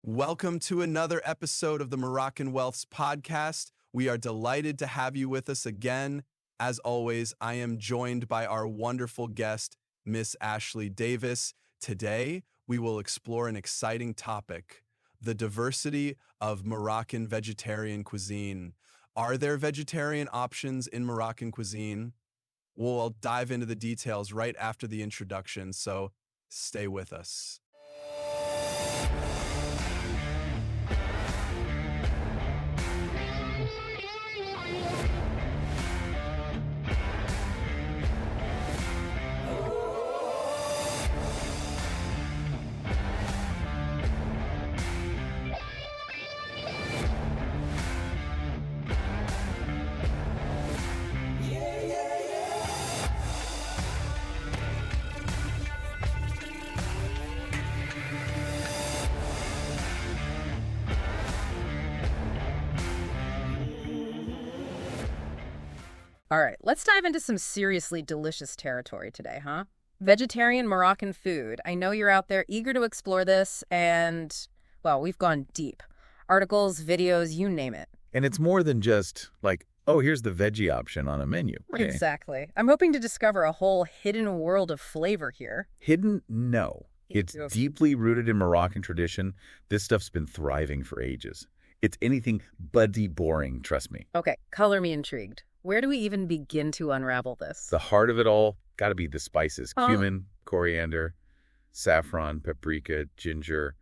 Welcome to another episode of the Moroccan Wealths podcast. We are delighted to have you with us again. As always, I am joined by our wonderful guest, Miss Ashley Davis. Today, we will explore an exciting topic, the diversity of Moroccan vegetarian cuisine. Are there vegetarian options in Moroccan cuisine? We'll dive into the details right after the introduction, so stay with us. All right, let's dive into some seriously delicious territory today, huh? Vegetarian Moroccan food. I know you're out there eager to explore this, and, well, we've gone deep. Articles, videos, you name it. And it's more than just like, oh, here's the veggie option on a menu. Okay. Exactly. I'm hoping to discover a whole hidden world of flavor here. Hidden? No. It's deeply rooted in Moroccan tradition. This stuff's been thriving for ages. It's anything but boring, trust me. Okay, color me intrigued. Where do we even begin to unravel this? The heart of it all, got to be the spices. Cumin, coriander, saffron, paprika, ginger.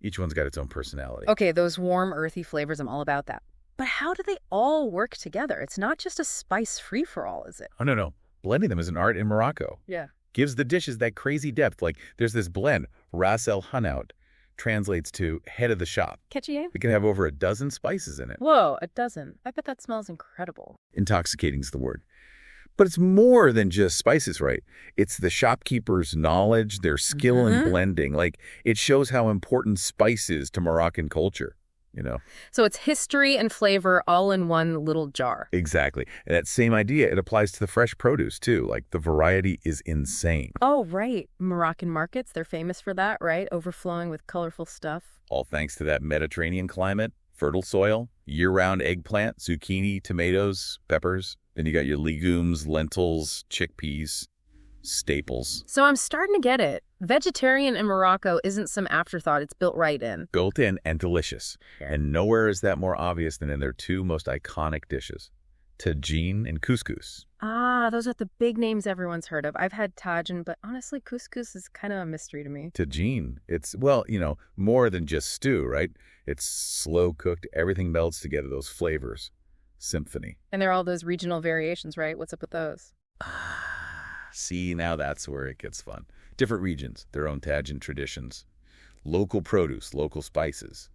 Each one's got its own personality. Okay, those warm, earthy flavors, I'm all about that. But how do they all work together? It's not just a spice free-for-all, is it? Oh, no. Blending them is an art in Morocco. Yeah. Gives the dishes that crazy depth. Like, there's this blend, Ras El Hanout, translates to head of the shop. Catchy, eh? It can have over a dozen spices in it. Whoa, a dozen. I bet that smells incredible. Intoxicating's the word. But it's more than just spices, right? It's the shopkeeper's knowledge, their skill in blending. Like, it shows how important spice is to Moroccan culture, you know? So it's history and flavor all in one little jar. Exactly. And that same idea, it applies to the fresh produce, too. Like, the variety is insane. Oh, right. Moroccan markets, they're famous for that, right? Overflowing with colorful stuff. All thanks to that Mediterranean climate, fertile soil, year-round eggplant, zucchini, tomatoes, peppers. Then you got your legumes, lentils, chickpeas, staples. So I'm starting to get it. Vegetarian in Morocco isn't some afterthought. It's built right in. Built in and delicious. Yeah. And nowhere is that more obvious than in their two most iconic dishes, tagine and couscous. Ah, those are the big names everyone's heard of. I've had tagine, but honestly, couscous is kind of a mystery to me. Tagine, it's, well, more than just stew, right? It's slow cooked. Everything melts together, those flavors. Symphony. And there are all those regional variations, right? What's up with those? See, now that's where it gets fun. Different regions, their own tagine traditions. Local produce, local spices.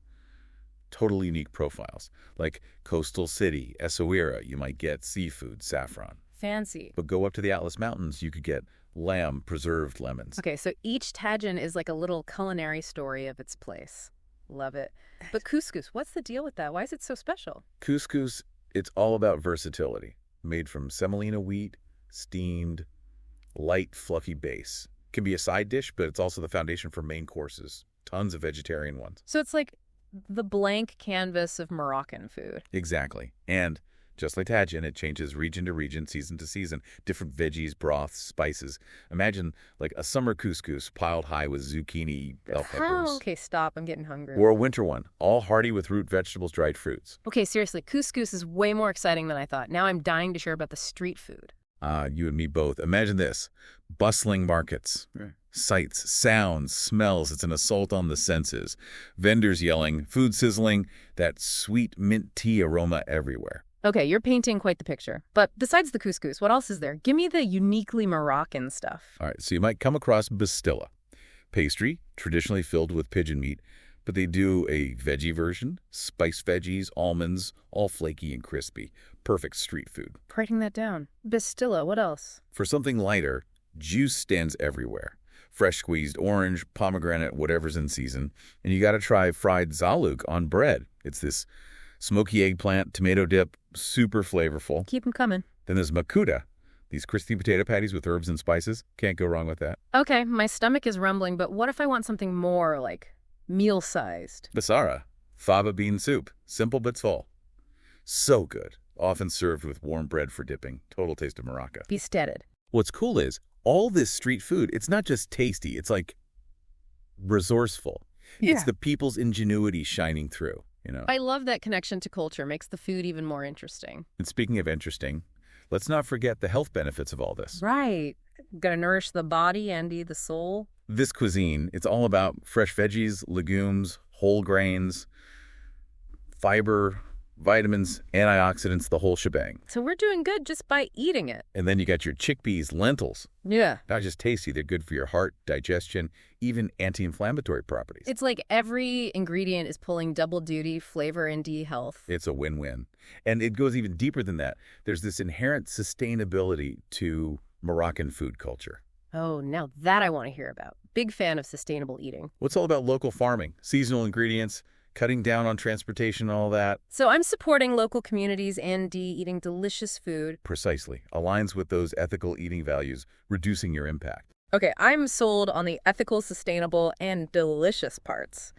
Totally unique profiles. Like coastal city, Essaouira, you might get seafood, saffron. Fancy. But go up to the Atlas Mountains, you could get lamb, preserved lemons. Okay, so each tagine is like a little culinary story of its place. Love it. But couscous, what's the deal with that? Why is it so special? Couscous, it's all about versatility. Made from semolina wheat, steamed, light, fluffy base. Can be a side dish, but it's also the foundation for main courses. Tons of vegetarian ones. So it's like the blank canvas of Moroccan food. Exactly. And just like tagine, it changes region to region, season to season. Different veggies, broths, spices. Imagine like a summer couscous piled high with zucchini, bell peppers. Okay, stop. I'm getting hungry. Or a winter one, all hearty with root vegetables, dried fruits. Okay, seriously, couscous is way more exciting than I thought. Now I'm dying to share about the street food. You and me both. Imagine this. Bustling markets. Right. Sights, sounds, smells. It's an assault on the senses. Vendors yelling, food sizzling, that sweet mint tea aroma everywhere. Okay, you're painting quite the picture. But besides the couscous, what else is there? Give me the uniquely Moroccan stuff. All right, so you might come across bastilla. Pastry, traditionally filled with pigeon meat, but they do a veggie version, spiced veggies, almonds, all flaky and crispy. Perfect street food. Writing that down. Bastilla, what else? For something lighter, juice stands everywhere. Fresh squeezed orange, pomegranate, whatever's in season. And you got to try fried zalouk on bread. It's this smoky eggplant, tomato dip, super flavorful. Keep them coming. Then there's makuta, these crispy potato patties with herbs and spices. Can't go wrong with that. Okay, my stomach is rumbling, but what if I want something more, like, Meal-sized. Basara, fava bean soup, simple but full. So good, often served with warm bread for dipping. Total taste of Morocco. Be steaded. What's cool is, all this street food, it's not just tasty, it's like resourceful. Yeah. It's the people's ingenuity shining through, you know. I love that connection to culture. Makes the food even more interesting. And speaking of interesting, let's not forget the health benefits of all this. Right. Got to nourish the body and the soul. This cuisine, it's all about fresh veggies, legumes, whole grains, fiber, vitamins, antioxidants, the whole shebang. So we're doing good just by eating it. And then you got your chickpeas, lentils. Yeah. Not just tasty, they're good for your heart, digestion, even anti-inflammatory properties. It's like every ingredient is pulling double duty, flavor and health. It's a win-win. And it goes even deeper than that. There's this inherent sustainability to Moroccan food culture. Oh, now that I want to hear about. Big fan of sustainable eating. What's all about local farming, seasonal ingredients, cutting down on transportation and all that. So I'm supporting local communities and eating delicious food. Precisely. Aligns with those ethical eating values, reducing your impact. Okay, I'm sold on the ethical, sustainable, and delicious parts.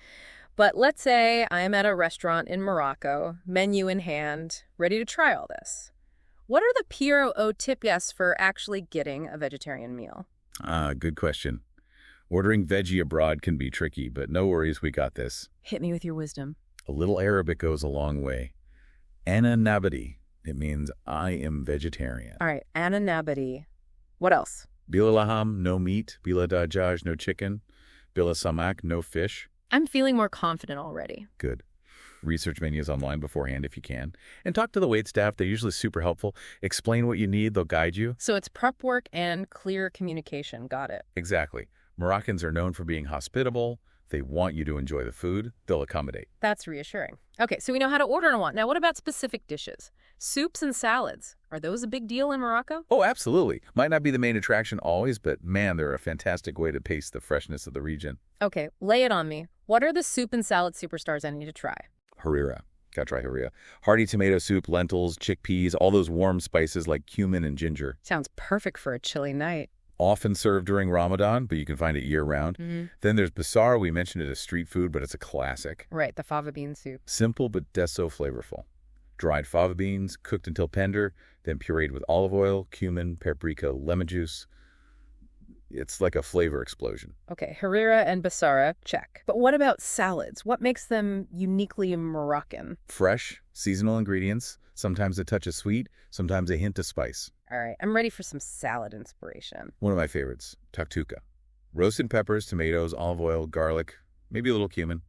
But let's say I'm at a restaurant in Morocco, menu in hand, ready to try all this. What are the PRO tips for actually getting a vegetarian meal? Good question. Ordering veggie abroad can be tricky, but no worries, we got this. Hit me with your wisdom. A little Arabic goes a long way. Ana nabati. It means I am vegetarian. All right, Ana nabati. What else? Bila laham, no meat. Bila dajaj, no chicken. Bila samak, no fish. I'm feeling more confident already. Good. Research menus online beforehand if you can. And talk to the waitstaff. They're usually super helpful. Explain what you need. They'll guide you. So it's prep work and clear communication. Got it. Exactly. Moroccans are known for being hospitable. They want you to enjoy the food. They'll accommodate. That's reassuring. Okay, so we know how to order and what. Now, what about specific dishes? Soups and salads. Are those a big deal in Morocco? Oh, absolutely. Might not be the main attraction always, but man, they're a fantastic way to taste the freshness of the region. Okay, lay it on me. What are the soup and salad superstars I need to try? Harira. Gotta try harira. Hearty tomato soup, lentils, chickpeas, all those warm spices like cumin and ginger. Sounds perfect for a chilly night. Often served during Ramadan, but you can find it year-round. Then there's basar. We mentioned it as street food, but it's a classic. Right, the fava bean soup. Simple, but so flavorful. Dried fava beans, cooked until tender, then pureed with olive oil, cumin, paprika, lemon juice. It's like a flavor explosion. Okay, harira and basara, check. But what about salads? What makes them uniquely Moroccan? Fresh, seasonal ingredients, sometimes a touch of sweet, sometimes a hint of spice. All right, I'm ready for some salad inspiration. One of my favorites, taktuka. Roasted peppers, tomatoes, olive oil, garlic, maybe a little cumin.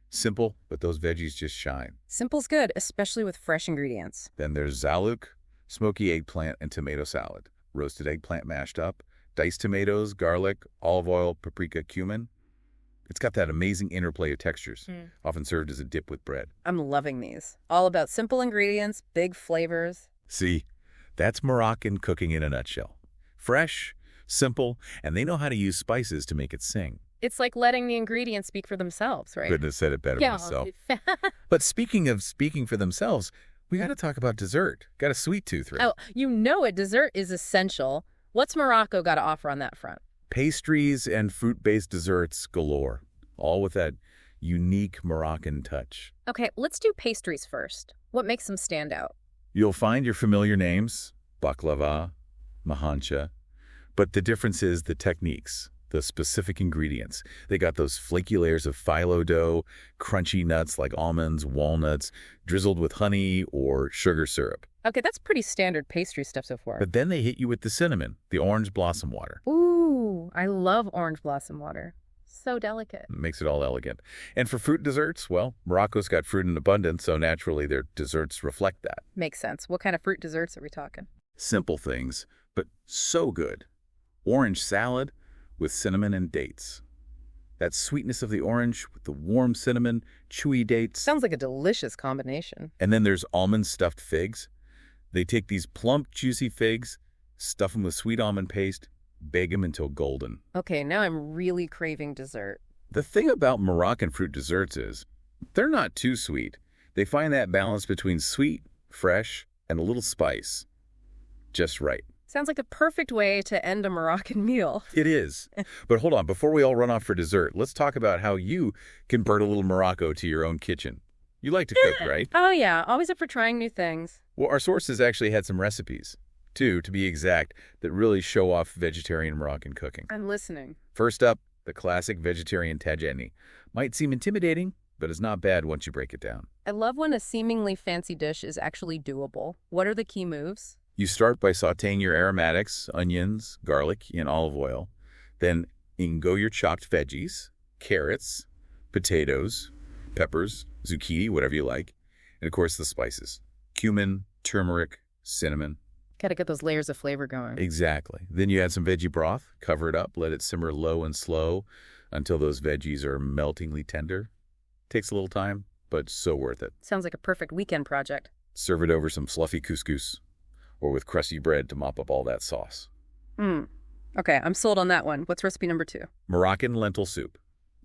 Simple, but those veggies just shine. Simple's good, especially with fresh ingredients. Then there's zalouk, smoky eggplant and tomato salad. Roasted eggplant mashed up, diced tomatoes, garlic, olive oil, paprika, cumin. It's got that amazing interplay of textures, often served as a dip with bread. I'm loving these. All about simple ingredients, big flavors. See, that's Moroccan cooking in a nutshell. Fresh, simple, and they know how to use spices to make it sing. It's like letting the ingredients speak for themselves, right? Couldn't have said it better myself. But speaking of speaking for themselves, we got to talk about dessert. Got a sweet tooth, right? Oh, you know it. Dessert is essential. What's Morocco got to offer on that front? Pastries and fruit-based desserts galore, all with that unique Moroccan touch. Okay, let's do pastries first. What makes them stand out? You'll find your familiar names, baklava, mahancha, but the difference is the techniques, the specific ingredients. They got those flaky layers of phyllo dough, crunchy nuts like almonds, walnuts, drizzled with honey or sugar syrup. Okay, that's pretty standard pastry stuff so far. But then they hit you with the cinnamon, the orange blossom water. Ooh, I love orange blossom water. So delicate. Makes it all elegant. And for fruit desserts, well, Morocco's got fruit in abundance, so naturally their desserts reflect that. Makes sense. What kind of fruit desserts are we talking? Simple things, but so good. Orange salad with cinnamon and dates. That sweetness of the orange with the warm cinnamon, chewy dates. Sounds like a delicious combination. And then there's almond stuffed figs. They take these plump, juicy figs, stuff them with sweet almond paste, bake them until golden. Okay, now I'm really craving dessert. The thing about Moroccan fruit desserts is they're not too sweet. They find that balance between sweet, fresh, and a little spice. Just right. Sounds like the perfect way to end a Moroccan meal. It is. But hold on, before we all run off for dessert, let's talk about how you can bring a little Morocco to your own kitchen. You like to cook, right? Oh, yeah. Always up for trying new things. Well, our sources actually had some recipes, two to be exact, that really show off vegetarian Moroccan cooking. I'm listening. First up, the classic vegetarian tagine. Might seem intimidating, but it's not bad once you break it down. I love when a seemingly fancy dish is actually doable. What are the key moves? You start by sautéing your aromatics, onions, garlic, in olive oil. Then in go your chopped veggies, carrots, potatoes, peppers, zucchini, whatever you like. And of course the spices. Cumin, turmeric, cinnamon. Gotta get those layers of flavor going. Exactly. Then you add some veggie broth, cover it up, let it simmer low and slow until those veggies are meltingly tender. Takes a little time, but so worth it. Sounds like a perfect weekend project. Serve it over some fluffy couscous or with crusty bread to mop up all that sauce. Okay, I'm sold on that one. What's recipe number 2? Moroccan lentil soup.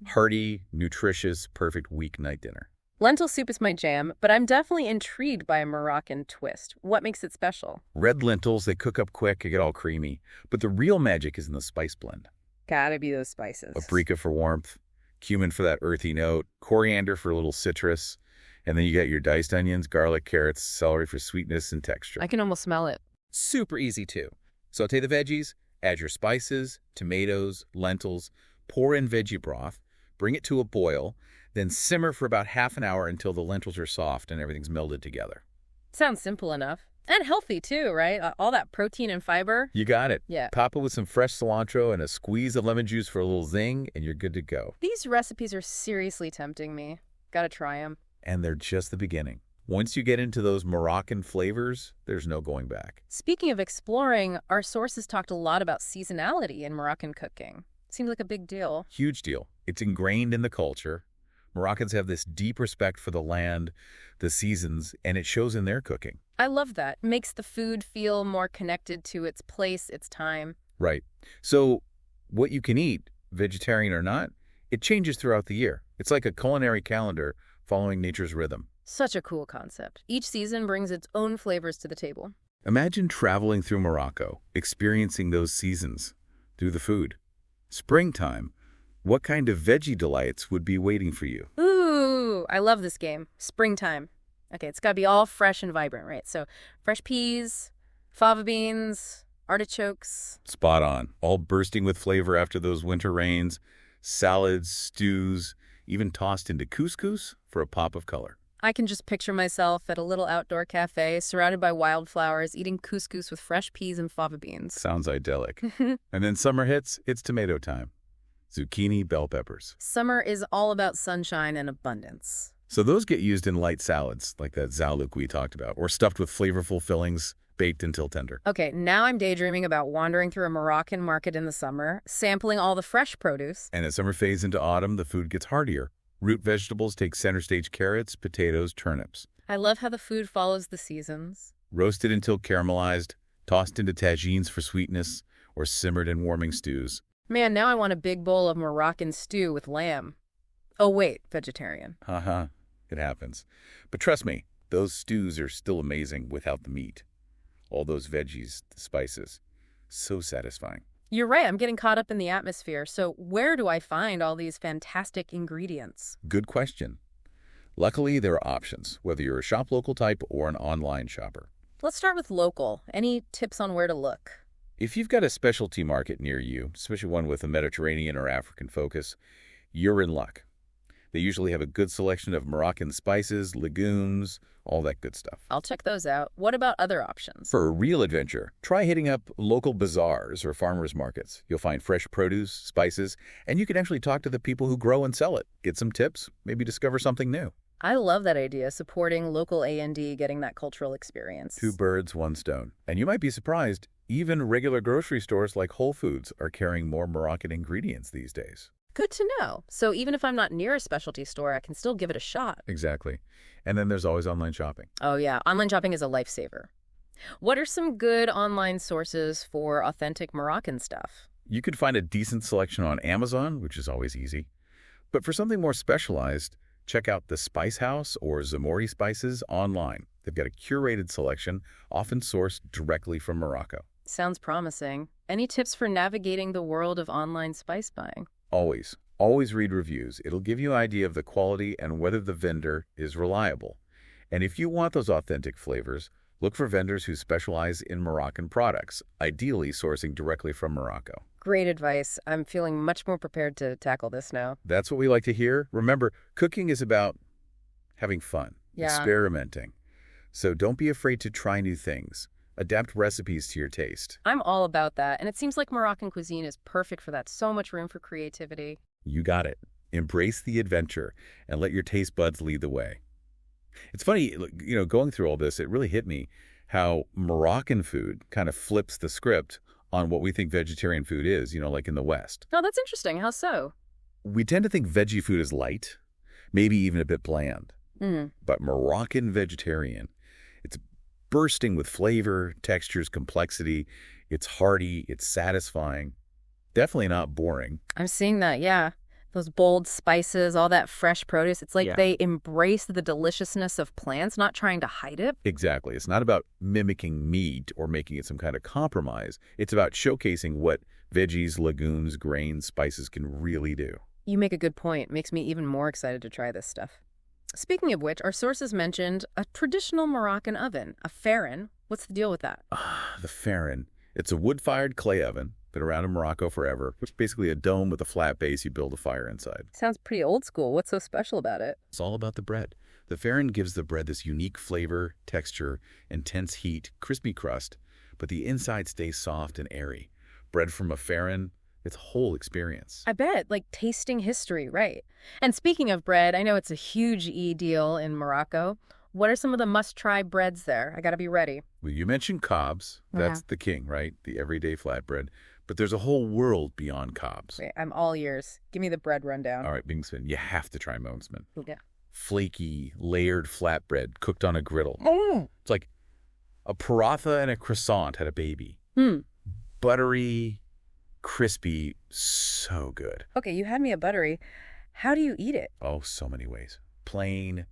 Hearty, nutritious, perfect weeknight dinner. Lentil soup is my jam, but I'm definitely intrigued by a Moroccan twist. What makes it special? Red lentils, they cook up quick, they get all creamy. But the real magic is in the spice blend. Gotta be those spices. Paprika for warmth, cumin for that earthy note, coriander for a little citrus, and then you got your diced onions, garlic, carrots, celery for sweetness and texture. I can almost smell it. Super easy too. Saute the veggies, add your spices, tomatoes, lentils, pour in veggie broth, bring it to a boil, then simmer for about half an hour until the lentils are soft and everything's melded together. Sounds simple enough. And healthy too, right? All that protein and fiber. You got it. Yeah. Top it with some fresh cilantro and a squeeze of lemon juice for a little zing, and you're good to go. These recipes are seriously tempting me. Gotta try them. And they're just the beginning. Once you get into those Moroccan flavors, there's no going back. Speaking of exploring, our sources talked a lot about seasonality in Moroccan cooking. Seems like a big deal. Huge deal. It's ingrained in the culture. Moroccans have this deep respect for the land, the seasons, and it shows in their cooking. I love that. It makes the food feel more connected to its place, its time. Right. So what you can eat, vegetarian or not, it changes throughout the year. It's like a culinary calendar following nature's rhythm. Such a cool concept. Each season brings its own flavors to the table. Imagine traveling through Morocco, experiencing those seasons through the food. Springtime, what kind of veggie delights would be waiting for you? Ooh, I love this game. Springtime. Okay, it's got to be all fresh and vibrant, right? So fresh peas, fava beans, artichokes. Spot on. All bursting with flavor after those winter rains, salads, stews, even tossed into couscous for a pop of color. I can just picture myself at a little outdoor cafe surrounded by wildflowers, eating couscous with fresh peas and fava beans. Sounds idyllic. And then summer hits, it's tomato time. Zucchini, bell peppers. Summer is all about sunshine and abundance. So those get used in light salads, like that zalouk we talked about, or stuffed with flavorful fillings, baked until tender. Okay, now I'm daydreaming about wandering through a Moroccan market in the summer, sampling all the fresh produce. And as summer fades into autumn, the food gets heartier. Root vegetables take center stage: carrots, potatoes, turnips. I love how the food follows the seasons. Roasted until caramelized, tossed into tagines for sweetness, or simmered in warming stews. Man, now I want a big bowl of Moroccan stew with lamb. Oh wait, vegetarian. It happens. But trust me, those stews are still amazing without the meat. All those veggies, the spices. So satisfying. You're right, I'm getting caught up in the atmosphere. So where do I find all these fantastic ingredients? Good question. Luckily, there are options, whether you're a shop local type or an online shopper. Let's start with local. Any tips on where to look? If you've got a specialty market near you, especially one with a Mediterranean or African focus, you're in luck. They usually have a good selection of Moroccan spices, legumes, all that good stuff. I'll check those out. What about other options? For a real adventure, try hitting up local bazaars or farmers markets. You'll find fresh produce, spices, and you can actually talk to the people who grow and sell it. Get some tips, maybe discover something new. I love that idea, supporting local A&D, getting that cultural experience. 2 birds, 1 stone. And you might be surprised, even regular grocery stores like Whole Foods are carrying more Moroccan ingredients these days. Good to know. So even if I'm not near a specialty store, I can still give it a shot. Exactly. And then there's always online shopping. Oh yeah, online shopping is a lifesaver. What are some good online sources for authentic Moroccan stuff? You could find a decent selection on Amazon, which is always easy. But for something more specialized, check out the Spice House or Zamori Spices online. They've got a curated selection, often sourced directly from Morocco. Sounds promising. Any tips for navigating the world of online spice buying? Always, always read reviews. It'll give you an idea of the quality and whether the vendor is reliable. And if you want those authentic flavors, look for vendors who specialize in Moroccan products, ideally sourcing directly from Morocco. Great advice. I'm feeling much more prepared to tackle this now. That's what we like to hear. Remember, cooking is about having fun, Yeah. experimenting. So don't be afraid to try new things. Adapt recipes to your taste. I'm all about that, and it seems like Moroccan cuisine is perfect for that. So much room for creativity. You got it. Embrace the adventure and let your taste buds lead the way. It's funny, going through all this, it really hit me how Moroccan food kind of flips the script on what we think vegetarian food is, like in the West. Oh, that's interesting. How so? We tend to think veggie food is light, maybe even a bit bland. But Moroccan vegetarian, it's bursting with flavor, textures, complexity. It's hearty, it's satisfying. Definitely not boring. I'm seeing that, yeah. Those bold spices, all that fresh produce. It's like they embrace the deliciousness of plants, not trying to hide it. Exactly. It's not about mimicking meat or making it some kind of compromise. It's about showcasing what veggies, legumes, grains, spices can really do. You make a good point. Makes me even more excited to try this stuff. Speaking of which, our sources mentioned a traditional Moroccan oven, a farin. What's the deal with that? The farin. It's a wood-fired clay oven. Been around in Morocco forever. It's basically a dome with a flat base you build a fire inside. Sounds pretty old school. What's so special about it? It's all about the bread. The farin gives the bread this unique flavor, texture, intense heat, crispy crust, but the inside stays soft and airy. Bread from a farin, it's a whole experience. I bet, like tasting history, right? And speaking of bread, I know it's a huge deal in Morocco. What are some of the must-try breads there? I gotta be ready. Well, you mentioned cobs. That's the king, right? The everyday flatbread. But there's a whole world beyond cobs. Wait, I'm all ears. Give me the bread rundown. All right, Bingsman, you have to try Moonsman. Yeah. Flaky, layered flatbread cooked on a griddle. Mm. It's like a paratha and a croissant had a baby. Buttery, crispy, so good. Okay, you had me a buttery. How do you eat it? Oh, so many ways. Plain,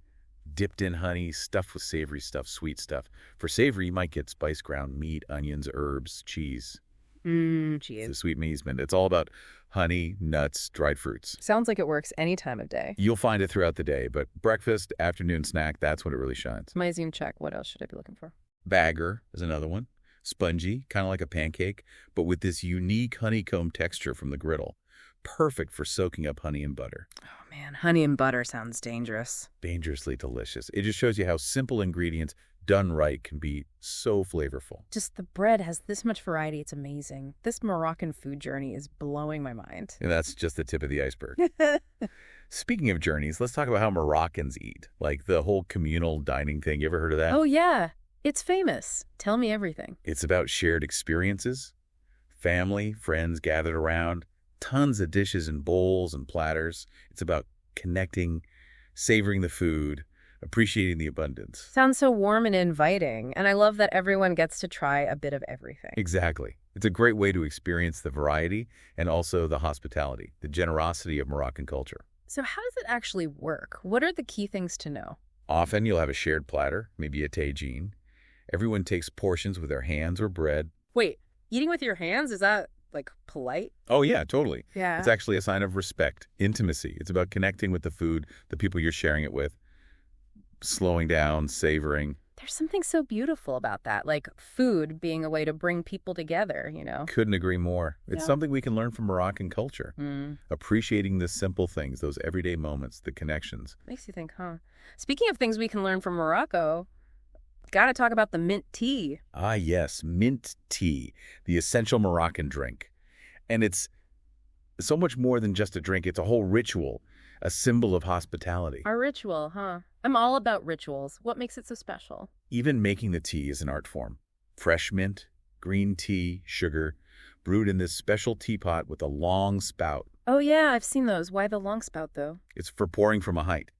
dipped in honey, stuffed with savory stuff, sweet stuff. For savory, you might get spiced ground meat, onions, herbs, cheese. Cheese. The sweet measman. It's all about honey, nuts, dried fruits. Sounds like it works any time of day. You'll find it throughout the day, but breakfast, afternoon snack, that's when it really shines. Amazing check. What else should I be looking for? Bagger is another one. Spongy, kind of like a pancake, but with this unique honeycomb texture from the griddle. Perfect for soaking up honey and butter. Oh man, honey and butter sounds dangerous. Dangerously delicious. It just shows you how simple ingredients done right can be so flavorful. Just the bread has this much variety. It's amazing. This Moroccan food journey is blowing my mind. And that's just the tip of the iceberg. Speaking of journeys, let's talk about how Moroccans eat. Like the whole communal dining thing. You ever heard of that? Oh yeah, it's famous. Tell me everything. It's about shared experiences. Family, friends gathered around. Tons of dishes and bowls and platters. It's about connecting, savoring the food, appreciating the abundance. Sounds so warm and inviting, and I love that everyone gets to try a bit of everything. Exactly. It's a great way to experience the variety and also the hospitality, the generosity of Moroccan culture. So how does it actually work? What are the key things to know? Often you'll have a shared platter, maybe a tagine. Everyone takes portions with their hands or bread. Wait, eating with your hands, is that like polite? Oh yeah, totally. Yeah. It's actually a sign of respect, intimacy. It's about connecting with the food, the people you're sharing it with, slowing down, savoring. There's something so beautiful about that, like food being a way to bring people together, Couldn't agree more. It's Yeah. something we can learn from Moroccan culture. Appreciating the simple things, those everyday moments, the connections. Makes you think, huh? Speaking of things we can learn from Morocco, gotta talk about the mint tea. Ah, yes, mint tea, the essential Moroccan drink. And it's so much more than just a drink. It's a whole ritual, a symbol of hospitality. Our ritual, huh? I'm all about rituals. What makes it so special? Even making the tea is an art form. Fresh mint, green tea, sugar, brewed in this special teapot with a long spout. Oh yeah, I've seen those. Why the long spout, though? It's for pouring from a height.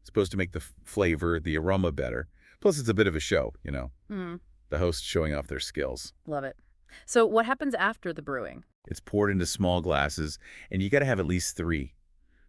It's supposed to make the flavor, the aroma better. Plus, it's a bit of a show, The host showing off their skills. Love it. So what happens after the brewing? It's poured into small glasses, and you got to have at least 3.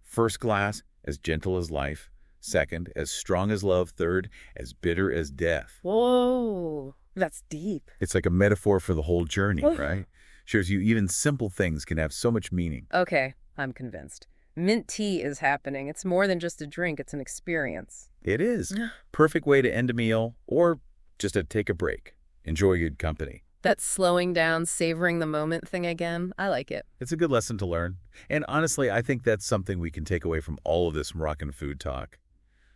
First glass, as gentle as life. Second, as strong as love. Third, as bitter as death. Whoa. That's deep. It's like a metaphor for the whole journey, right? Shows you even simple things can have so much meaning. Okay, I'm convinced. Mint tea is happening. It's more than just a drink, it's an experience. It is. Perfect way to end a meal or just to take a break. Enjoy good company. That slowing down, savoring the moment thing again, I like it. It's a good lesson to learn. And honestly, I think that's something we can take away from all of this Moroccan food talk.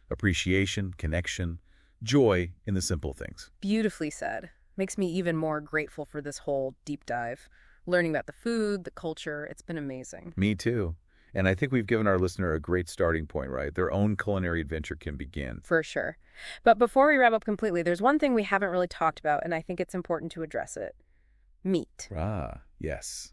Appreciation, connection, joy in the simple things. Beautifully said. Makes me even more grateful for this whole deep dive. Learning about the food, the culture, it's been amazing. Me too. And I think we've given our listener a great starting point, right? Their own culinary adventure can begin. For sure. But before we wrap up completely, there's one thing we haven't really talked about, and I think it's important to address it. Meat. Yes.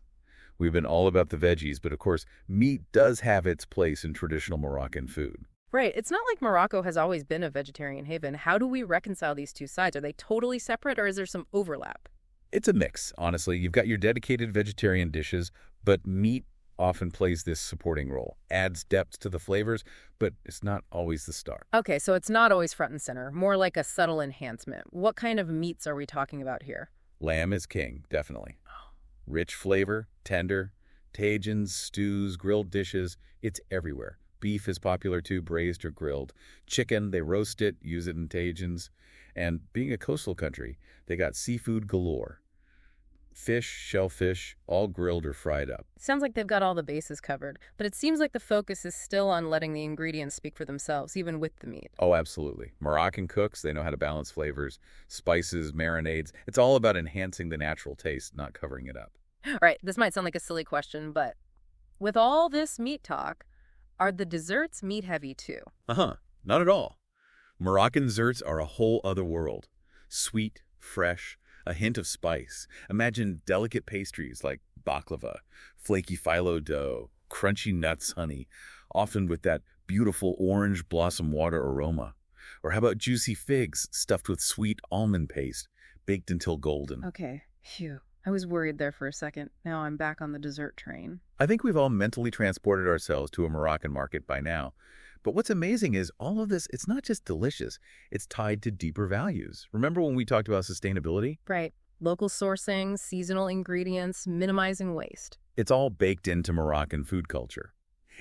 We've been all about the veggies, but of course, meat does have its place in traditional Moroccan food. Right. It's not like Morocco has always been a vegetarian haven. How do we reconcile these two sides? Are they totally separate, or is there some overlap? It's a mix, honestly. You've got your dedicated vegetarian dishes, but meat often plays this supporting role, adds depth to the flavors, but it's not always the star. Okay, so it's not always front and center, more like a subtle enhancement. What kind of meats are we talking about here? Lamb is king, definitely. Rich flavor, tender, tagines, stews, grilled dishes, it's everywhere. Beef is popular too, braised or grilled. Chicken, they roast it, use it in tagines. And being a coastal country, they got seafood galore. Fish, shellfish, all grilled or fried up. Sounds like they've got all the bases covered, but it seems like the focus is still on letting the ingredients speak for themselves, even with the meat. Oh, absolutely. Moroccan cooks, they know how to balance flavors, spices, marinades. It's all about enhancing the natural taste, not covering it up. All right, this might sound like a silly question, but with all this meat talk, are the desserts meat heavy too? Not at all. Moroccan desserts are a whole other world. Sweet, fresh, a hint of spice. Imagine delicate pastries like baklava, flaky phyllo dough, crunchy nuts honey, often with that beautiful orange blossom water aroma. Or how about juicy figs stuffed with sweet almond paste, baked until golden? Okay, phew. I was worried there for a second. Now I'm back on the dessert train. I think we've all mentally transported ourselves to a Moroccan market by now. But what's amazing is all of this, it's not just delicious, it's tied to deeper values. Remember when we talked about sustainability? Right. Local sourcing, seasonal ingredients, minimizing waste. It's all baked into Moroccan food culture.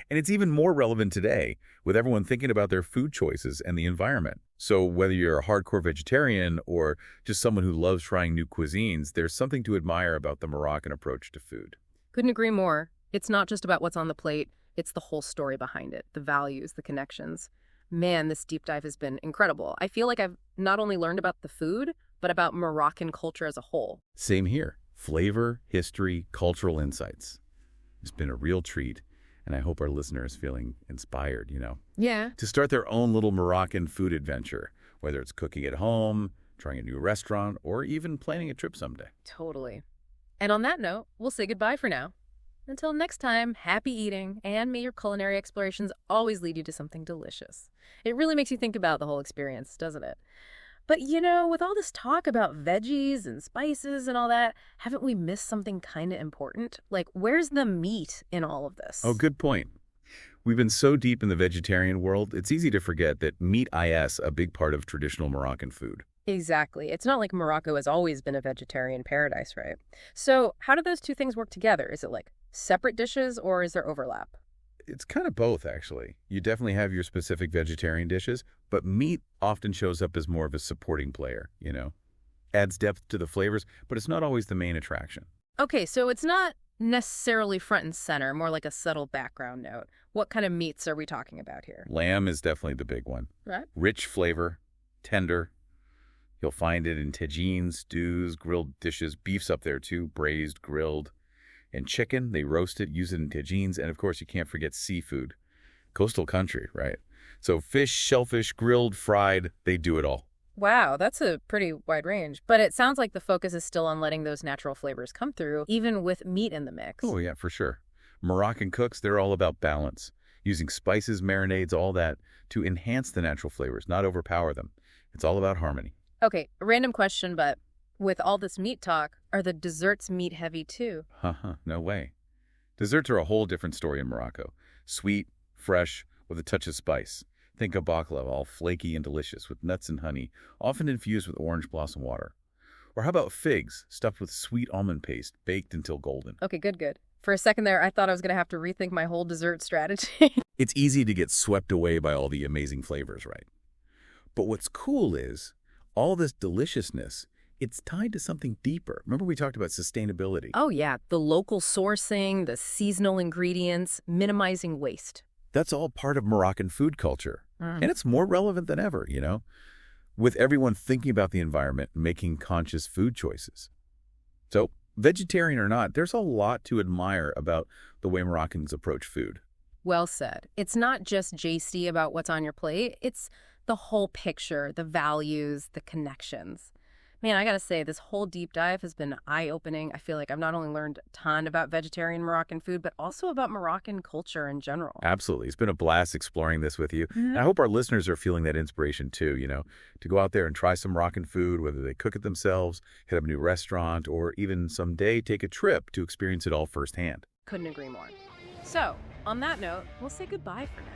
And it's even more relevant today, with everyone thinking about their food choices and the environment. So whether you're a hardcore vegetarian or just someone who loves trying new cuisines, there's something to admire about the Moroccan approach to food. Couldn't agree more. It's not just about what's on the plate. It's the whole story behind it, the values, the connections. Man, this deep dive has been incredible. I feel like I've not only learned about the food, but about Moroccan culture as a whole. Same here. Flavor, history, cultural insights. It's been a real treat, and I hope our listener is feeling inspired, Yeah. to start their own little Moroccan food adventure, whether it's cooking at home, trying a new restaurant, or even planning a trip someday. Totally. And on that note, we'll say goodbye for now. Until next time, happy eating, and may your culinary explorations always lead you to something delicious. It really makes you think about the whole experience, doesn't it? But with all this talk about veggies and spices and all that, haven't we missed something kind of important? Like, where's the meat in all of this? Oh, good point. We've been so deep in the vegetarian world, it's easy to forget that meat is a big part of traditional Moroccan food. Exactly. It's not like Morocco has always been a vegetarian paradise, right? So how do those two things work together? Is it like separate dishes or is there overlap? It's kind of both, actually. You definitely have your specific vegetarian dishes, but meat often shows up as more of a supporting player, Adds depth to the flavors, but it's not always the main attraction. Okay, so it's not necessarily front and center, more like a subtle background note. What kind of meats are we talking about here? Lamb is definitely the big one. Right. Rich flavor, tender. You'll find it in tagines, stews, grilled dishes. Beef's up there too, braised, grilled. And chicken, they roast it, use it in tagines, and of course you can't forget seafood. Coastal country, right? So fish, shellfish, grilled, fried, they do it all. Wow, that's a pretty wide range. But it sounds like the focus is still on letting those natural flavors come through, even with meat in the mix. Oh yeah, for sure. Moroccan cooks, they're all about balance, using spices, marinades, all that to enhance the natural flavors, not overpower them. It's all about harmony. Okay, a random question, but with all this meat talk, are the desserts meat heavy too? No way. Desserts are a whole different story in Morocco. Sweet, fresh, with a touch of spice. Think of baklava, all flaky and delicious, with nuts and honey, often infused with orange blossom water. Or how about figs stuffed with sweet almond paste, baked until golden? Okay, good. For a second there, I thought I was going to have to rethink my whole dessert strategy. It's easy to get swept away by all the amazing flavors, right? But what's cool is all this deliciousness, it's tied to something deeper. Remember we talked about sustainability? Oh, yeah. The local sourcing, the seasonal ingredients, minimizing waste. That's all part of Moroccan food culture. And it's more relevant than ever, with everyone thinking about the environment and making conscious food choices. So, vegetarian or not, there's a lot to admire about the way Moroccans approach food. Well said. It's not just JC about what's on your plate. It's the whole picture, the values, the connections. Man, I gotta say, this whole deep dive has been eye-opening. I feel like I've not only learned a ton about vegetarian Moroccan food, but also about Moroccan culture in general. Absolutely. It's been a blast exploring this with you. And I hope our listeners are feeling that inspiration too, to go out there and try some Moroccan food, whether they cook it themselves, hit up a new restaurant, or even someday take a trip to experience it all firsthand. Couldn't agree more. So, on that note, we'll say goodbye for now.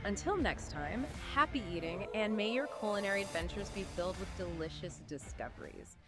Until next time, happy eating, and may your culinary adventures be filled with delicious discoveries.